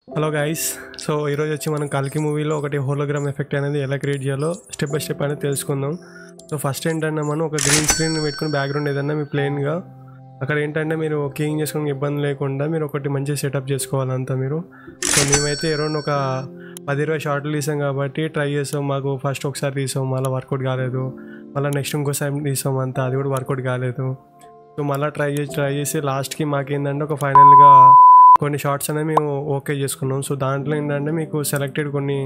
Hello guys. So ఈరోజు వచ్చి మనం కల్కి మూవీలో ఒకటి హోలోగ్రామ్ ఎఫెక్ట్ అనేది ఎలా క్రియేట్ చేయాలో స్టెప్ బై స్టెప్ అనేది తెలుసుకుందాం. సో ఫస్ట్ ఏంటంటే మనం ఒక గ్రీన్ స్క్రీన్ పెట్టుకుని బ్యాక్గ్రౌండ్ ఏదన్నా మీ ప్లెయిన్గా అక్కడ ఏంటంటే మీరు కీయింగ్ చేసుకునే ఇబ్బంది లేకుండా మీరు ఒకటి మంచి సెటప్ చేసుకోవాలంతా మీరు. సో మేమైతే అరౌండ్ ఒక 10-20 షార్ట్లు తీసాం కాబట్టి ట్రై చేసాం. మాకు ఫస్ట్ ఒకసారి తీసాం, మళ్ళీ వర్కౌట్ కాలేదు, మళ్ళీ నెక్స్ట్ ఇంకోసారి తీసాం, అంతా అది కూడా వర్కౌట్ కాలేదు. సో మళ్ళీ ట్రై చేసి లాస్ట్కి మాకేంటంటే ఒక ఫైనల్గా కొన్ని షార్ట్స్ అనేవి మేము ఓకే చేసుకున్నాం. సో దాంట్లో ఏంటంటే మీకు సెలెక్టెడ్ కొన్ని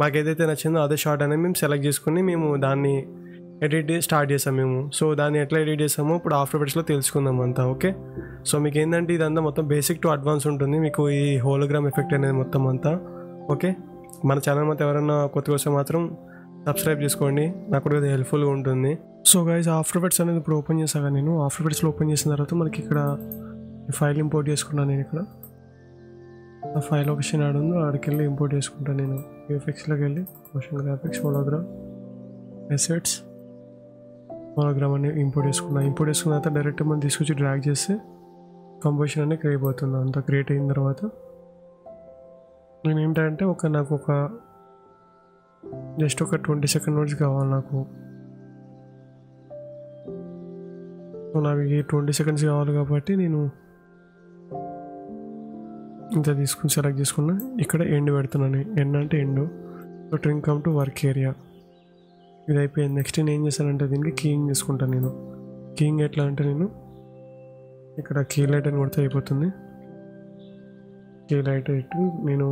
మాకు ఏదైతే నచ్చిందో అదే షార్ట్ అనేది మేము సెలెక్ట్ చేసుకుని మేము దాన్ని ఎడిట్ స్టార్ట్ చేసాం మేము. సో దాన్ని ఎట్లా ఎడిట్ చేసామో ఇప్పుడు ఆఫ్టర్ ఎఫెక్ట్స్లో తెలుసుకుందాం అంతా. ఓకే, సో మీకు ఏంటంటే ఇదంతా మొత్తం బేసిక్ టు అడ్వాన్స్ ఉంటుంది మీకు ఈ హోలోగ్రామ్ ఎఫెక్ట్ అనేది మొత్తం అంతా. ఓకే, మన ఛానల్ మొత్తం ఎవరైనా కొత్తగా వస్తే మాత్రం సబ్స్క్రైబ్ చేసుకోండి, నాకు కూడా ఇది హెల్ప్ఫుల్గా ఉంటుంది. సో గైస్, ఆఫ్టర్ ఎఫెక్ట్స్ అనేది ఇప్పుడు ఓపెన్ చేశాక నేను ఆఫ్టర్ ఎఫెక్ట్స్లో ఓపెన్ చేసిన తర్వాత మనకి ఇక్కడ ఫైల్ ఇంపోర్ట్ చేసుకున్నాను. నేను ఇక్కడ ఆ ఫైల్ లొకేషన్ ఆడ ఉందో ఆడికి వెళ్ళి ఇంపోర్ట్ చేసుకుంటాను. నేను యూఎఫ్ఎక్స్లోకి వెళ్ళి motion graphics hologram assets hologram అని ఇంపోర్ట్ చేసుకున్న తర్వాత డైరెక్ట్ మనం తీసుకొచ్చి డ్రాగ్ చేస్తే కంపోజిషన్ అనేది క్రియేట్ అవుతుంది. అంతా క్రియేట్ అయిన తర్వాత నేను ఏంటంటే నాకు ఒక జస్ట్ ఒక 20 సెకండ్ నోట్స్ కావాలి నాకు. సో నాకు ఈ 20 సెకండ్స్ కావాలి కాబట్టి నేను ఇంత తీసుకుని సెలెక్ట్ చేసుకున్నా. ఇక్కడ ఎండ్ పెడుతున్నాను. ఎండ్ అంటే end. So trim come to work area ఇది అయిపోయింది. నెక్స్ట్ నేను ఏం చేశానంటే దీనికి కీయింగ్ చేసుకుంటాను. నేను కీయింగ్ ఎట్లా అంటే నేను ఇక్కడ కీ లైట్ అని కొడితే అయిపోతుంది. కీ లైట్ ఇటు నేను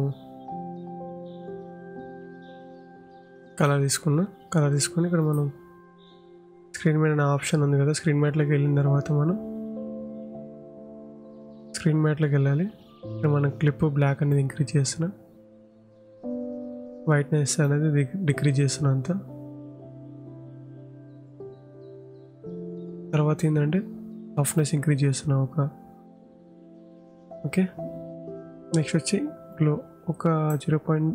కలర్ తీసుకుని ఇక్కడ మనం స్క్రీన్ మ్యాట్ అనే ఆప్షన్ ఉంది కదా, స్క్రీన్ మ్యాట్లోకి వెళ్ళిన తర్వాత మనం స్క్రీన్ మ్యాట్లోకి వెళ్ళాలి. ఇక్కడ మనం క్లిప్ బ్లాక్ అనేది ఇంక్రీజ్ చేస్తున్నా, వైట్నెస్ అనేది డిక్రీజ్ చేస్తున్నా అంతా. తర్వాత ఏంటంటే రఫ్నెస్ ఇంక్రీజ్ చేస్తున్నా ఓకే. నెక్స్ట్ వచ్చి గ్లో ఒక 0.5.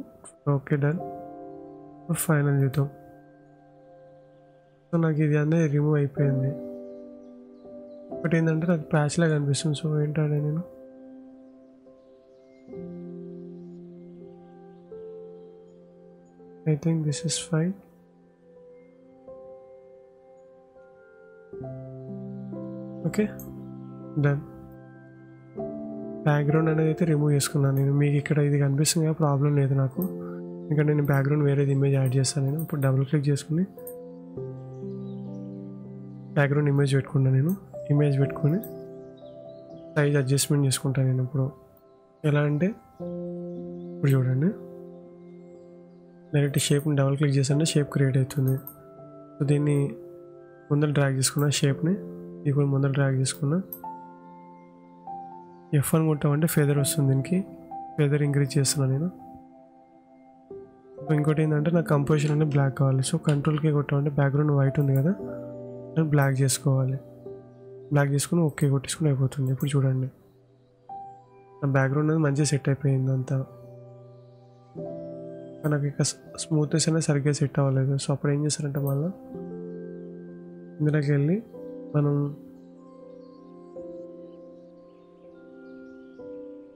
Okay, done. ఫైనల్ చూద్దాం. సో నాకు ఇది అనేది రిమూవ్ అయిపోయింది. బట్ ఏంటంటే నాకు ప్యాచ్ లాగా అనిపిస్తుంది. సో ఏంటంటే నేను I think this is fine. Okay, done. Background అనేది అయితే రిమూవ్ చేసుకున్నాను నేను. మీకు ఇక్కడ ఇది కనిపిస్తుంది కదా, ప్రాబ్లం లేదు నాకు. ఇంకా నేను బ్యాక్గ్రౌండ్ వేరేది ఇమేజ్ యాడ్ చేస్తాను. నేను ఇప్పుడు డబుల్ క్లిక్ చేసుకుని బ్యాక్గ్రౌండ్ ఇమేజ్ పెట్టుకున్నాను. నేను ఇమేజ్ పెట్టుకొని సైజ్ అడ్జస్ట్మెంట్ చేసుకుంటాను. నేను ఇప్పుడు ఎలా అంటే ఇప్పుడు చూడండి, డైరెక్ట్ షేప్ని డబుల్ క్లిక్ చేస్తే షేప్ క్రియేట్ అవుతుంది. సో దీన్ని ముందర డ్రాగ్ చేసుకున్నా, షేప్ని ఇప్పుడు ముందర డ్రాగ్ చేసుకున్నా. F1 కొట్టామంటే ఫెదర్ వస్తుంది. దీనికి ఫెదర్ ఇంక్రీజ్ చేస్తున్నాను నేను. ఇంకోటి ఏంటంటే నాకు కంపోజిషన్ అనేది బ్లాక్ కావాలి. సో కంట్రోల్కి కొట్టామంటే బ్యాక్గ్రౌండ్ వైట్ ఉంది కదా, నేను బ్లాక్ చేసుకోవాలి. బ్లాక్ చేసుకుని ఓకే కొట్టేసుకుని అయిపోతుంది. ఇప్పుడు చూడండి నా బ్యాక్గ్రౌండ్ అనేది మంచిగా సెట్ అయిపోయింది అంతా. నాకు ఇక స్మూత్నెస్ అనేది సరిగ్గా సెట్ అవ్వలేదు. సో అప్పుడు ఏం చేస్తారంటే మళ్ళీ ఇందులోకి వెళ్ళి మనం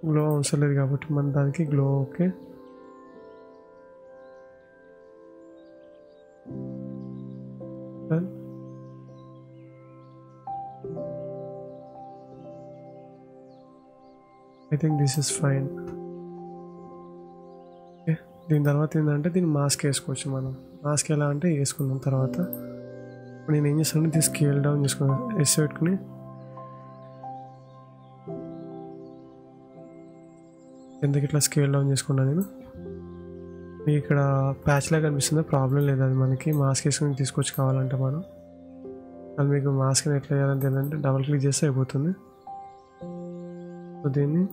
గ్లో అవసరం లేదు కాబట్టి మన దానికి glow okay. I think this is fine. Okay, దీని తర్వాత ఏంటంటే దీన్ని మాస్క్ వేసుకోవచ్చు మనం. మాస్క్ ఎలా అంటే వేసుకున్నాం తర్వాత ఇప్పుడు నేను ఏం చేస్తానంటే దీన్ని స్కేల్ డౌన్ చేసుకున్నాను. ఎస్ పెట్టుకుని ఎందుకు ఇట్లా స్కేల్ డౌన్ చేసుకున్నాను నేను. మీకు ఇక్కడ ప్యాచ్ లాగా కనిపిస్తుందో ప్రాబ్లం లేదు, అది మనకి మాస్క్ వేసుకుని తీసుకొచ్చి కావాలంటే మనం. అది మీకు మాస్క్ని ఎట్లా చేయాలని తెలియాలంటే డబుల్ క్లిక్ చేస్తే అయిపోతుంది. సో దీన్ని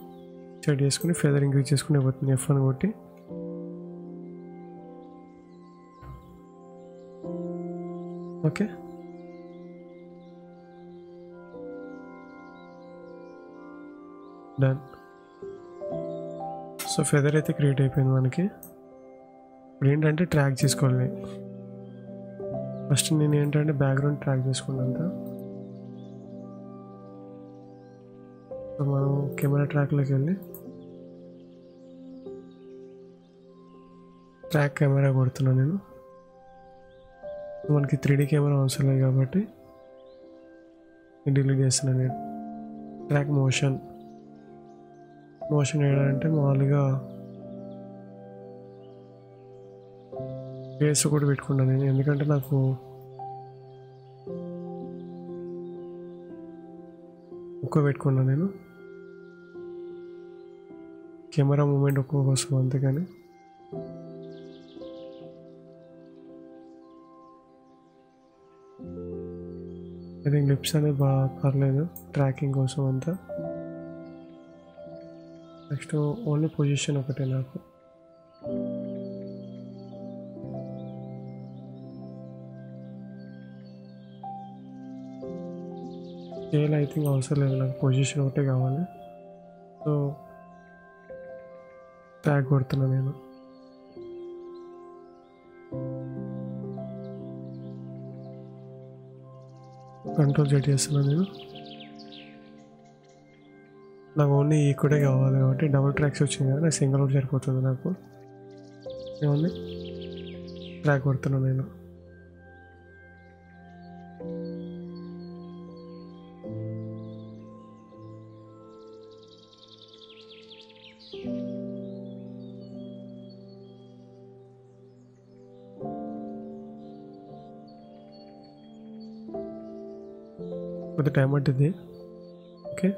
సెట్ చేసుకుని ఫెదర్ ఇంక్రీజ్ చేసుకుని అయిపోతుంది. F1 కొట్టి ఓకే. డన్. సో ఫెదర్ అయితే క్రియేట్ అయిపోయింది మనకి. ఇప్పుడు ఏంటంటే ట్రాక్ చేసుకోవాలి. ఫస్ట్ నేను ఏంటంటే బ్యాక్గ్రౌండ్ ట్రాక్ చేసుకున్నంత సో మనం కెమెరా ట్రాక్లోకి వెళ్ళి ట్రాక్ కెమెరా కొడుతున్నాను నేను. మనకి 3D కెమెరా అవసరం లేదు కాబట్టి డిలీట్ చేస్తున్నాను నేను. ట్రాక్ మోషన్ వేయాలంటే మామూలుగా ఫేస్ కూడా పెట్టుకున్నాను నేను, ఎందుకంటే నాకు ఒక్కో పెట్టుకున్నాను నేను కెమెరా మూమెంట్ ఒక్కో కోసం, అంతేగాని ఐ థింక్ లిప్స్ అనేది బాగా పర్లేదు ట్రాకింగ్ కోసం అంతా. నెక్స్ట్ ఓన్లీ పొజిషన్ ఒకటే నాకు. స్కేల్ ఐ థింక్ అవసరం లేదు నాకు, పొజిషన్ ఒకటే కావాలి. సో ట్యాగ్ కొడుతున్నాను నేను. కంట్రోల్ సెట్ చేస్తున్నాను నేను. నాకు ఓన్లీ ఈక్వడే కావాలి కాబట్టి డబుల్ ట్రాక్స్ వచ్చింది కదా, నాకు సింగిల్ ఒకటి సరిపోతుంది నాకు. ఓన్లీ ట్రాక్ కొడుతున్నాను నేను. కొద్ది టైం పట్టింది. ఓకే,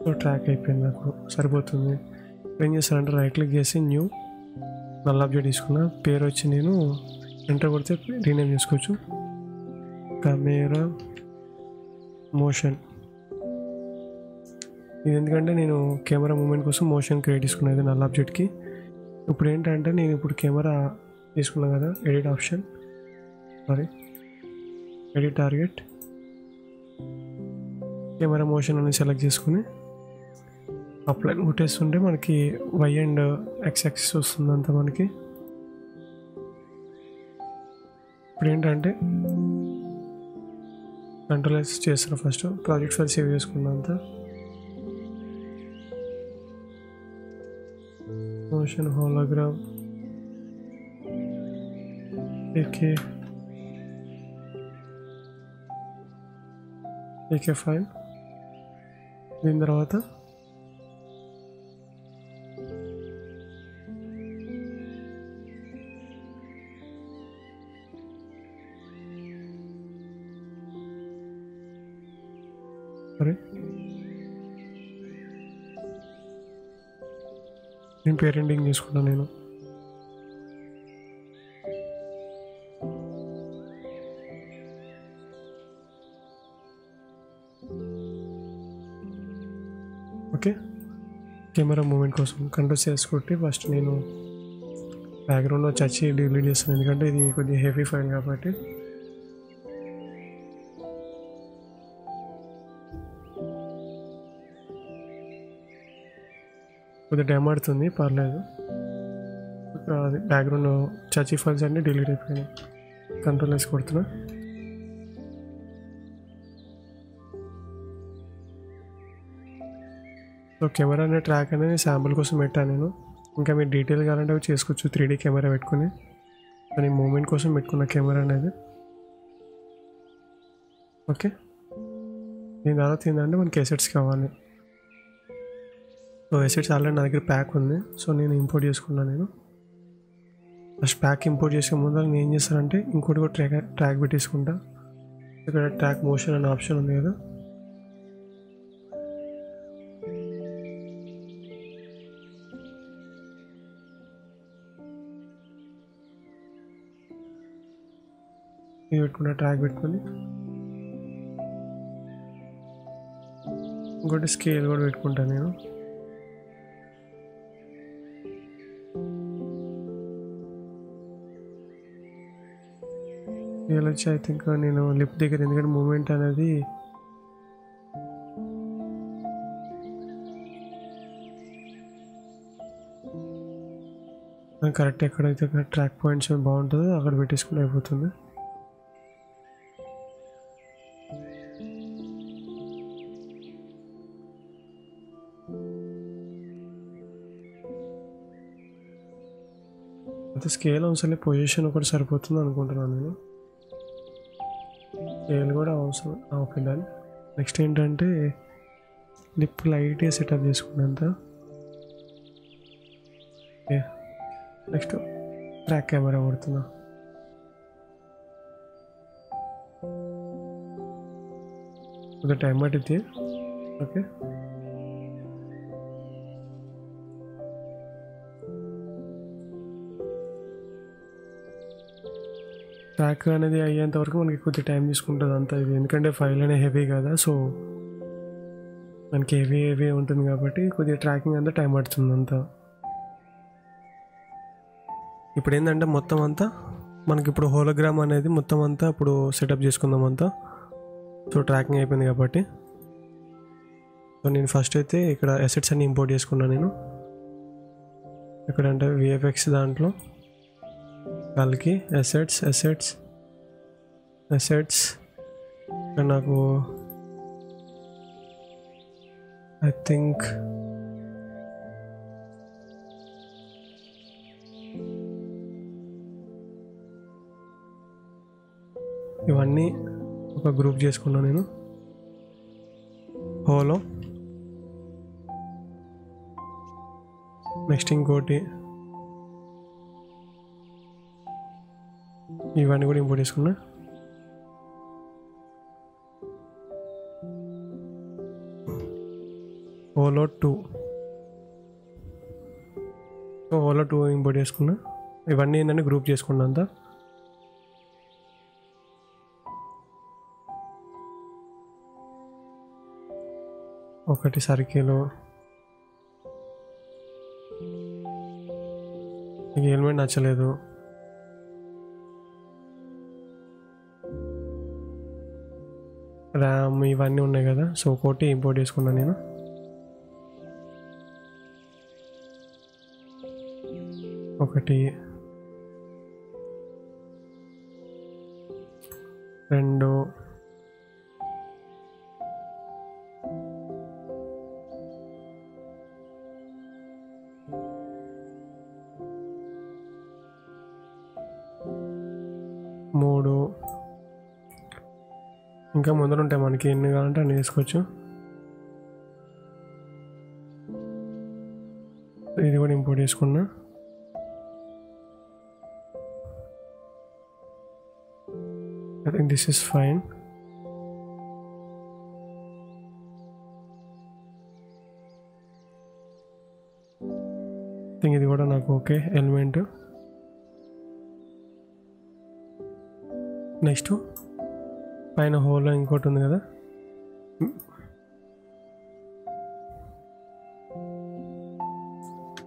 సో ట్రాక్ అయిపోయింది నాకు, సరిపోతుంది. ఏం చేస్తానంటే రైట్ క్లిక్ చేసి న్యూ నల్ ఆబ్జెక్ట్ తీసుకున్నా, పేరు వచ్చి నేను ఎంటర్ కొడితే రీనేమ్ చేసుకోవచ్చు. కెమెరా మోషన్, ఇది ఎందుకంటే నేను కెమెరా మూమెంట్ కోసం మోషన్ క్రియేట్ చేసుకున్నది నల్ ఆబ్జెక్ట్కి. ఇప్పుడు ఏంటంటే నేను ఇప్పుడు కెమెరా తీసుకున్నాను కదా, edit option, edit target, camera motion అని సెలెక్ట్ చేసుకుని అప్లై కొట్టేస్తుంటే మనకి వై అండ్ ఎక్స్ యాక్సిస్ వస్తుంది అంతా మనకి. ఇప్పుడు ఏంటంటే కంట్రోల్ చేస్తాను, ఫస్ట్ ప్రాజెక్ట్ ఫైల్ సేవ్ చేసుకున్నా అంతా. Motion hologram AK file. దీని తర్వాత నేను పేరెంటింగ్ తీసుకున్నాను నేను. ఓకే, కెమెరా మూమెంట్ కోసం కంట్రోల్ చేసుకుంటే ఫస్ట్ నేను బ్యాక్గ్రౌండ్లో చచ్చి డిలీట్ చేస్తాను, ఎందుకంటే ఇది కొద్దిగా హెవీ ఫైల్ కాబట్టి. కొద్దిగా టైం పడుతుంది, పర్లేదు. అది బ్యాక్గ్రౌండ్ చచ్చి ఫైల్స్ అన్నీ డిలీట్ అయిపోయినాయి. కంట్రోల్ వేసి కొడుతున్నా. సో కెమెరా అనే ట్రాక్ అనేది శాంపుల్ కోసం పెట్టాను నేను. ఇంకా మీరు డీటెయిల్ కావాలంటే అవి చేసుకోవచ్చు 3D కెమెరా పెట్టుకుని. కానీ మూమెంట్ కోసం పెట్టుకున్న కెమెరా అనేది. ఓకే, దీని తర్వాత ఏంటంటే మనకి ఎసెట్స్ కావాలి. సో ఎసెట్స్ ఆల్రెడీ నా దగ్గర ప్యాక్ ఉంది, సో నేను ఇంపోర్ట్ చేసుకున్నాను. నేను ఫస్ట్ ప్యాక్ ఇంపోర్ట్ చేసే ముందు నేను ఏం చేస్తానంటే ఇంకోటి కూడా ట్రాక్ పెట్టేసుకుంటా. ఇక్కడ ట్రాక్ మోషన్ అనే ఆప్షన్ ఉంది కదా, ఇది పెట్టుకుంటా. ట్రాక్ పెట్టుకొని ఇంకోటి స్కేల్ కూడా పెట్టుకుంటాను నేను. స్కేల్ వచ్చి ఐ థింక్ నేను లిప్ దగ్గర, ఎందుకంటే మూమెంట్ అనేది కరెక్ట్ ఎక్కడైతే ట్రాక్ పాయింట్స్ బాగుంటుందో అక్కడ పెట్టేసుకుని అయిపోతుంది. అయితే స్కేల్ అవసరం, పొజిషన్ ఒకటి సరిపోతుంది అనుకుంటున్నాను నేను. స్కేల్ కూడా అవసరం. Okay done. నెక్స్ట్ ఏంటంటే లిప్ లైట్గా సెటప్ చేసుకున్నంత. ఓకే, నెక్స్ట్ ట్రాక్ కెమెరా కొడుతున్నా. ఒక టైం పట్టింది. ఓకే, ట్రాక్ అనేది అయ్యేంత వరకు మనకి కొద్దిగా టైం తీసుకుంటుంది అంతా ఇది, ఎందుకంటే ఫైల్ అనేది హెవీ కదా, సో మనకి హెవీ ఉంటుంది కాబట్టి కొద్దిగా ట్రాకింగ్ అంతా టైం పడుతుంది అంతా. ఇప్పుడు ఏంటంటే మొత్తం అంతా మనకి ఇప్పుడు హోలోగ్రామ్ అనేది మొత్తం అంతా ఇప్పుడు సెటప్ చేసుకుందాం అంతా. సో ట్రాకింగ్ అయిపోయింది కాబట్టి, సో నేను ఫస్ట్ అయితే ఇక్కడ అసెట్స్ అన్ని ఇంపోర్ట్ చేసుకున్నాను నేను. ఎక్కడంటే విఎఫ్ఎక్స్ దాంట్లో వాళ్ళకి అసెట్స్ నాకు ఐ థింక్ ఇవన్నీ ఒక గ్రూప్ చేసుకున్నాను నేను. హోలో, నెక్స్ట్ ఇంకోటి ఇవన్నీ కూడా ఇంపోర్ట్ చేసుకున్నా. హోలో 2 ఇంపోర్ట్ చేసుకున్నా. ఇవన్నీ ఏంటంటే గ్రూప్ చేసుకున్నా అంతా. ఒకటి సర్కిల్, ఈ ఎలిమెంట్ నచ్చలేదు. ర్యామ్ ఇవన్నీ ఉన్నాయి కదా, సో ఒకటి ఇంపోర్ట్ చేసుకున్నాను నేను. ఒకటి, 2, 3. ఇంకా ముందర ఉంటాయి మనకి, ఎన్ని కావాలంటే అన్ని వేసుకోవచ్చు. ఇది కూడా ఇంపోర్ట్ చేసుకున్నా. I think this is fine. I think ఇది కూడా నాకు ఓకే ఎలిమెంట్. నెక్స్ట్ పైన హోల్లో ఇంకోటి ఉంది కదా,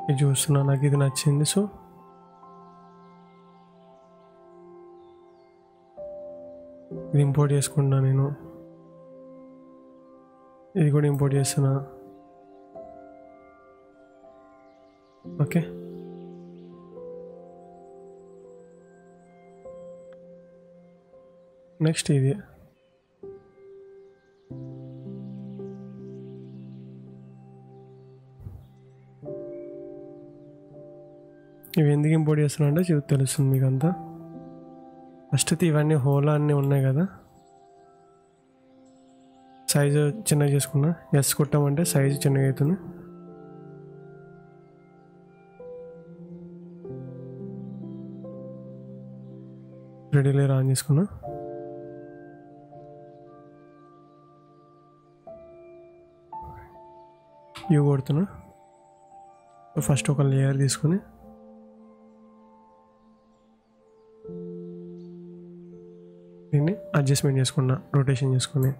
ఇది చూస్తున్నా, నాకు ఇది నచ్చింది. సో ఇది ఇంపోర్ట్ చేసుకున్నా నేను. ఇది కూడా ఇంపోర్ట్ చేస్తున్నా. ఓకే, నెక్స్ట్ ఇది ఇవి ఎందుకు ఇంపోర్ట్ చేస్తున్నా అంటే తెలుస్తుంది మీకు అంతా. ఫస్ట్ అయితే ఇవన్నీ హోలా అన్నీ ఉన్నాయి కదా, సైజు చిన్నగా చేసుకున్నా. ఎస్ కొట్టామంటే సైజు చిన్నగా అవుతుంది. రెడీ లేయర్ ఆన్ చేసుకున్నా. యూ కొడుతున్నా. ఫస్ట్ ఒక లేయర్ తీసుకుని దీన్ని అడ్జస్ట్మెంట్ చేసుకున్నా, రొటేషన్ చేసుకుని.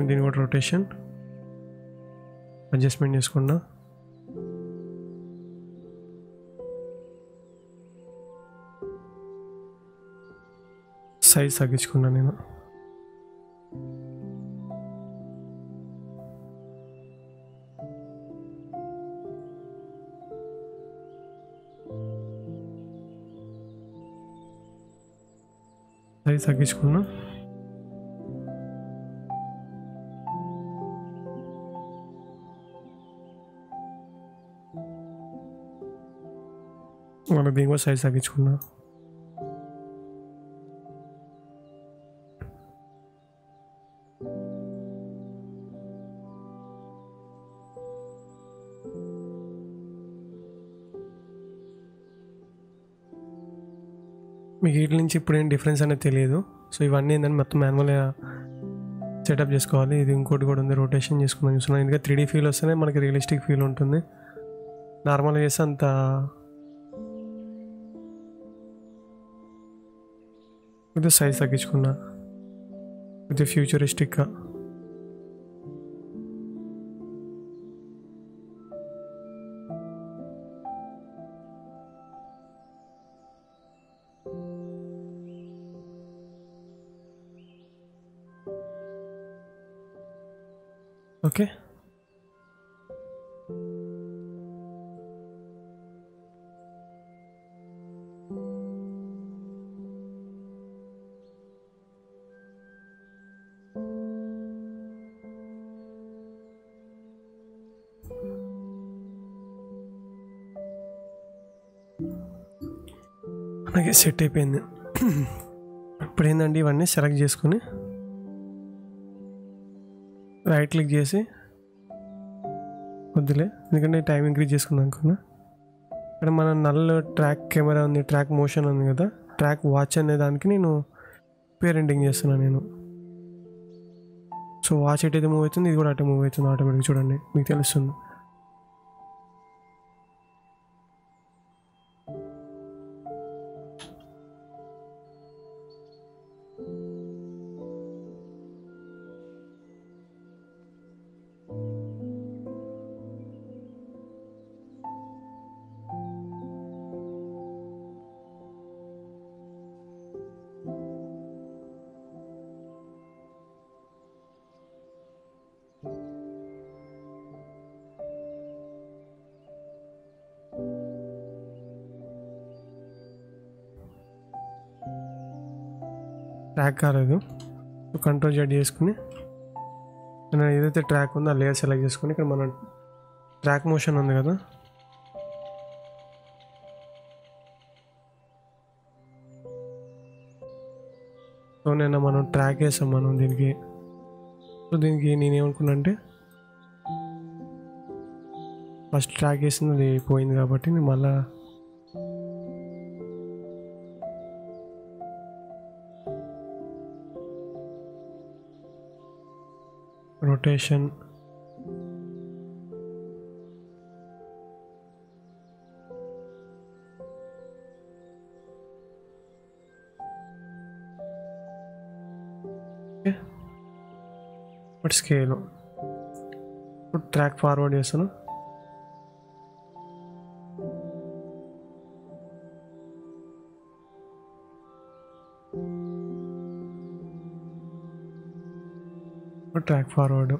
దీన్ని కూడా రొటేషన్ అడ్జస్ట్మెంట్ చేసుకున్నా. సైజ్ తగ్గించుకున్నా నేను. సైజ్ తగ్గించుకున్నా. మళ్ళీ దీని కూడా సైజ్ తగ్గించుకున్నా. మీకు వీటి నుంచి ఇప్పుడు ఏం డిఫరెన్స్ అనేది తెలియదు. సో ఇవన్నీ ఏంటంటే మొత్తం మాన్యువల్గా సెటప్ చేసుకోవాలి. ఇది ఇంకోటి కూడా ఉంది, రొటేషన్ చేసుకుందాం చూస్తున్నాను. ఇంకా 3D ఫీల్ వస్తేనే మనకి రియలిస్టిక్ ఫీల్ ఉంటుంది. నార్మల్గా చేస్తే అంత ఇది సైజ్ తగ్గించుకున్నా. ఇది ఫ్యూచరిస్టిక్గా ఓకే. అలాగే సెట్ అయిపోయింది. ఇప్పుడు ఏంటంటే ఇవన్నీ సెలెక్ట్ చేసుకుని రైట్ క్లిక్ చేసి వద్దులే, ఎందుకంటే టైం ఇంక్రీజ్ చేసుకుందాం అనుకున్నా. ఇక్కడ మన నల్ల ట్రాక్ కెమెరా ఉంది, ట్రాక్ మోషన్ ఉంది కదా, ట్రాక్ వాచ్ అనే దానికి నేను పేరెంటింగ్ చేస్తున్నాను నేను. సో వాచ్ ఎటైతే మూవ్ అవుతుంది, ఇది కూడా అటే మూవ్ అవుతుంది ఆటోమేటిక్. చూడండి మీకు తెలుస్తుంది. ట్రాక్ కాలేదు. కంట్రోల్ జెడ్ చేసుకుని నేను ఏదైతే ట్రాక్ ఉందో ఆ లేయర్ సెలెక్ట్ చేసుకుని ఇక్కడ మన ట్రాక్ మోషన్ ఉంది కదా, సో నేను మనం ట్రాక్ వేసాం మనం దీనికి. సో దీనికి నేనేమనుకున్నా అంటే ఫస్ట్ ట్రాక్ వేసింది అది పోయింది కాబట్టి నేను మళ్ళా రొటేషన్ బట్ స్కేల్ ఇప్పుడు ట్రాక్ ఫార్వర్డ్ చేస్తాను. ట్రాక్ ఫార్వర్డ్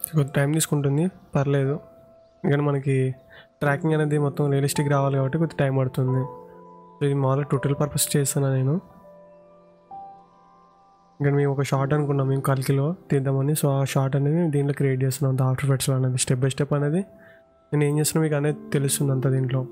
కొంచెం టైం తీసుకుంటుంది, పర్లేదు. కానీ మనకి ట్రాకింగ్ అనేది మొత్తం రియలిస్టిక్ రావాలి కాబట్టి కొంచెం టైం పడుతుంది. సో ఇది మామూలుగా టోటల్ పర్పస్ చేస్తున్నా నేను. ఇంకా మేము ఒక షార్ట్ అనుకున్నాం మేము కల్కిలో తీద్దామని. సో ఆ షార్ట్ అనేది దీంట్లో క్రియేట్ చేస్తున్నాం, ఆఫ్టర్ ఎఫెక్ట్స్లో అనేది స్టెప్ బై స్టెప్ అనేది నేను ఏం చేస్తున్నా మీకు అనేది తెలుస్తుంది అంత దీంట్లో.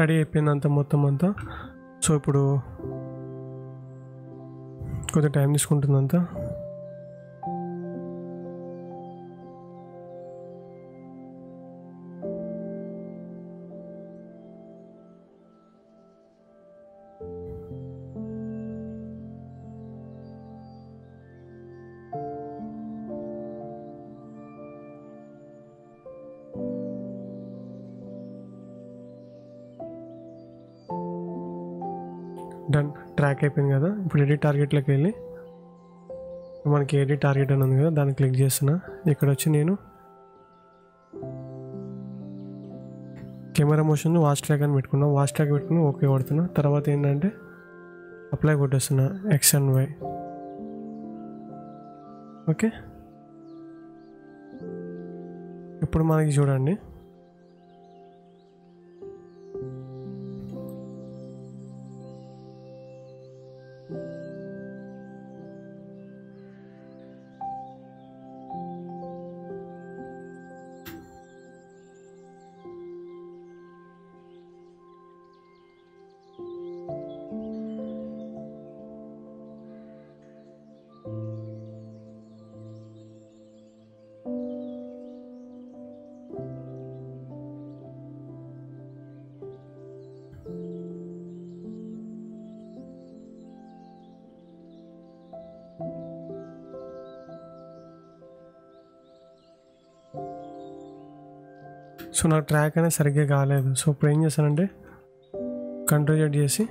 రెడీ అయిపోయింది అంతా మొత్తం అంతా. సో ఇప్పుడు కొద్దిగా టైం తీసుకుంటుంది అంతా. డన్, ట్రాక్ అయిపోయింది కదా. ఇప్పుడు ఎడిట్ టార్గెట్లోకి వెళ్ళి మనకి ఎడిట్ టార్గెట్ అని ఉంది కదా, దాన్ని క్లిక్ చేస్తున్నా. ఇక్కడ వచ్చి నేను కెమెరా మోషన్ వాచ్ ట్రాక్ అని పెట్టుకున్నా. వాచ్ ట్రాక్ పెట్టుకుని ఓకే కొడుతున్నా. తర్వాత ఏంటంటే అప్లై కొట్టేస్తున్నా X and Y. ఓకే, ఇప్పుడు మనకి చూడండి సో నాకు ట్రాక్ అనేది సరిగ్గా కాలేదు. సో ఇప్పుడు ఏం చేస్తానంటే కంట్రోల్ చేసి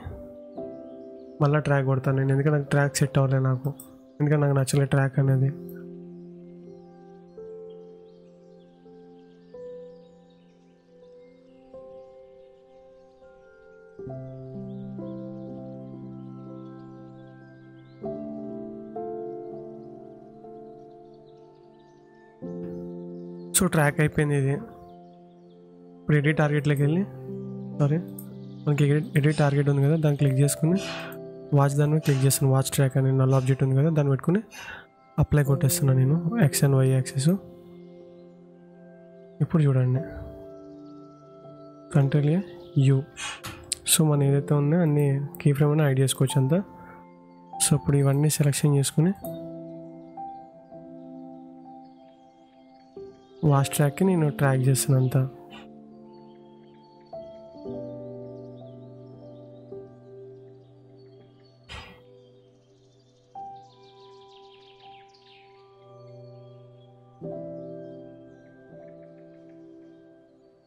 మళ్ళీ ట్రాక్ కొడతాను నేను, ఎందుకంటే నాకు ట్రాక్ సెట్ అవ్వలేదు నాకు, ఎందుకంటే నాకు నచ్చలేదు ట్రాక్ అనేది. సో ట్రాక్ అయిపోయింది ఇది. ఇప్పుడు ఎడిట్ టార్గెట్లోకి వెళ్ళి మనకి ఎడిట్ టార్గెట్ ఉంది కదా, దాన్ని క్లిక్ చేసుకుని వాచ్ దాని మీద క్లిక్ చేస్తాను. వాచ్ ట్రాక్ అని నల్ ఆబ్జెక్ట్ ఉంది కదా, దాన్ని పెట్టుకుని అప్లై కొట్టేస్తున్నాను నేను X and Y యాక్సిస్. ఇప్పుడు చూడండి కంట్రోల్ U. సో మనం ఏదైతే ఉందో అన్ని కీ ఫ్రేమ్ అని యాడ్ చేసుకోవచ్చు అంతా. సో ఇప్పుడు ఇవన్నీ సెలెక్షన్ చేసుకుని వాచ్ ట్రాక్కి నేను ట్రాక్ చేస్తున్నాను అంతా.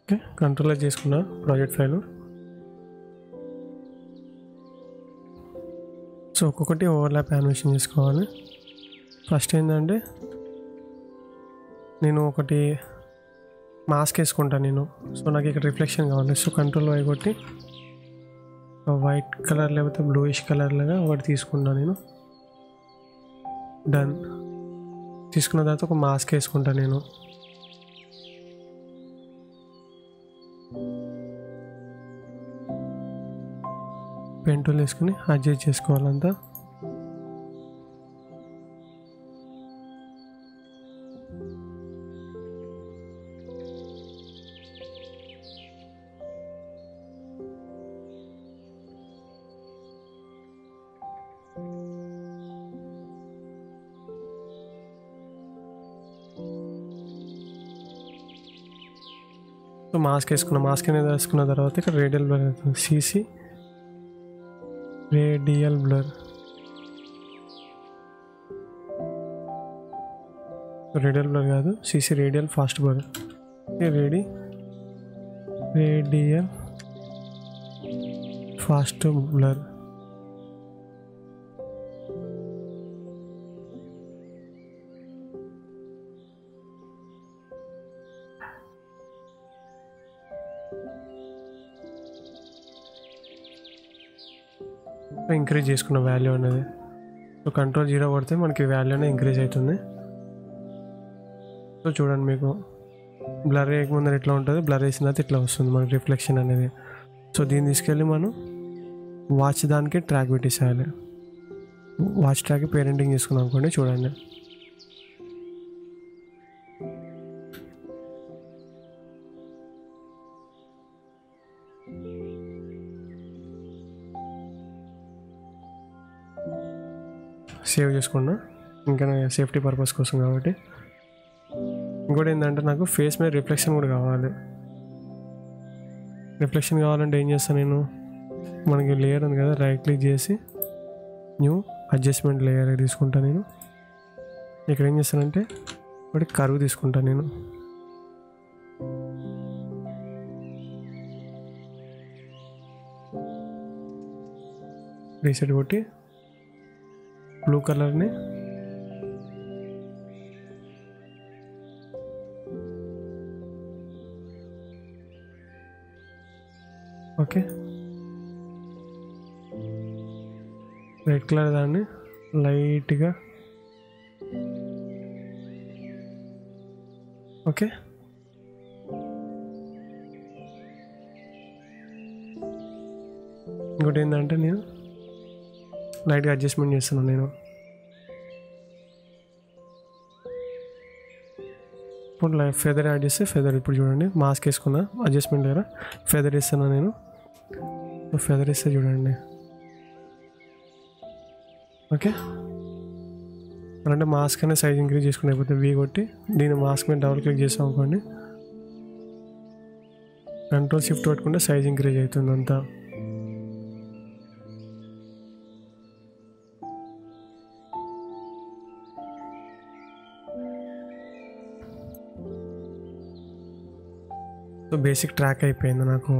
ఓకే, కంట్రోల్ చేసుకున్నా ప్రాజెక్ట్ ఫైల్. సో ఒక్కొక్కటి ఓవర్లాప్ యానిమేషన్ చేసుకోవాలి. ఫస్ట్ ఏంటంటే నేను ఒకటి మాస్క్ వేసుకుంటాను నేను. సో నాకు ఇక్కడ రిఫ్లెక్షన్ కావాలి. సో కంట్రోల్ Y కొట్టి వైట్ కలర్ లేకపోతే బ్లూయిష్ కలర్ లాగా ఒకటి తీసుకున్నాను నేను. డన్. తీసుకున్న తర్వాత ఒక మాస్క్ వేసుకుంటాను నేను. పెన్ టూల్ వేసుకుని అడ్జస్ట్ చేసుకోవాలంతా. సో మాస్క్ వేసుకున్న, మాస్క్ అనేది వేసుకున్న తర్వాత ఇక్కడ రేడియల్ బ్లర్ అవుతుంది. CC radial blur, radial blur కాదు, CC radial fast blur. Radial fast blur. Increase చేసుకున్న వాల్యూ అనేది. సో కంట్రోల్ 0 కొడితే మనకి వాల్యూ అనేది ఇంక్రీజ్ అవుతుంది. సో చూడండి మీకు బ్లర్ వేయకముందర ఎట్లా ఉంటుంది, బ్లర్ వేసిన తర్వాత ఇట్లా వస్తుంది మనకి రిఫ్లెక్షన్ అనేది. సో దీన్ని తీసుకెళ్ళి మనం వాచ్ దానికి ట్రాక్ పెట్టేసేయాలి. వాచ్ ట్రాక్ పేరెంటింగ్ చేసుకున్నాం అనుకోండి, చూడండి సేవ్ చేసుకున్నా, ఇంకా సేఫ్టీ పర్పస్ కోసం కాబట్టి. ఇంకోటి ఏంటంటే నాకు ఫేస్ మీద రిఫ్లెక్షన్ కూడా కావాలి. రిఫ్లెక్షన్ కావాలంటే ఏం చేస్తాను నేను, మనకి లేయర్ ఉంది కదా, రైట్ క్లిక్ చేసి న్యూ అడ్జస్ట్మెంట్ లేయర్ తీసుకుంటాను నేను. ఇక్కడ ఏం చేస్తానంటే ఒకటి కర్వ్ తీసుకుంటాను నేను. రీసెట్ కొట్టి బ్లూ కలర్ని ఓకే, రెడ్ కలర్ దాన్ని లైట్గా ఓకే. ఇంకోటి ఏంటంటే నేను లైట్గా అడ్జస్ట్మెంట్ చేస్తున్నాను నేను. ఇప్పుడు ఫెదర్ యాడ్ చేస్తే ఫెదర్, ఇప్పుడు చూడండి మాస్క్ వేసుకున్నా, అడ్జస్ట్మెంట్ లేదా ఫెదర్ ఇస్తున్నా నేను. ఫెదర్ ఇస్తే చూడండి ఓకే. అంటే మాస్క్ అనే సైజ్ ఇంక్రీజ్ చేసుకుని అయిపోతే వీ కొట్టి దీన్ని మాస్క్ మీద డబుల్ క్లిక్ చేస్తాం అనుకోండి, కంట్రోల్ షిఫ్ట్ పట్టుకుంటే సైజ్ ఇంక్రీజ్ అవుతుంది అంతా. సో బేసిక్ ట్రాక్ అయిపోయింది నాకు.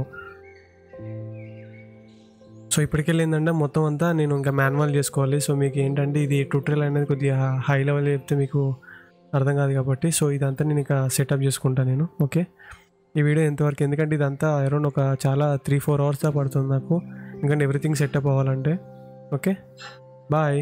సో ఇప్పటికెళ్ళి ఏంటంటే మొత్తం అంతా నేను ఇంకా మాన్యువల్ చేసుకోవాలి. సో మీకు ఏంటంటే ఇది ట్యూటోరియల్ అనేది కొద్దిగా హై లెవెల్ చెప్తే మీకు అర్థం కాదు కాబట్టి, సో ఇదంతా నేను ఇక సెటప్ చేసుకుంటాను నేను. ఓకే, ఈ వీడియో ఎంతవరకు, ఎందుకంటే ఇదంతా అరౌండ్ ఒక చాలా 3-4 అవర్స్ దా పడుతుంది నాకు, ఎందుకంటే ఎవ్రీథింగ్ సెటప్ అవ్వాలంటే. Okay, bye.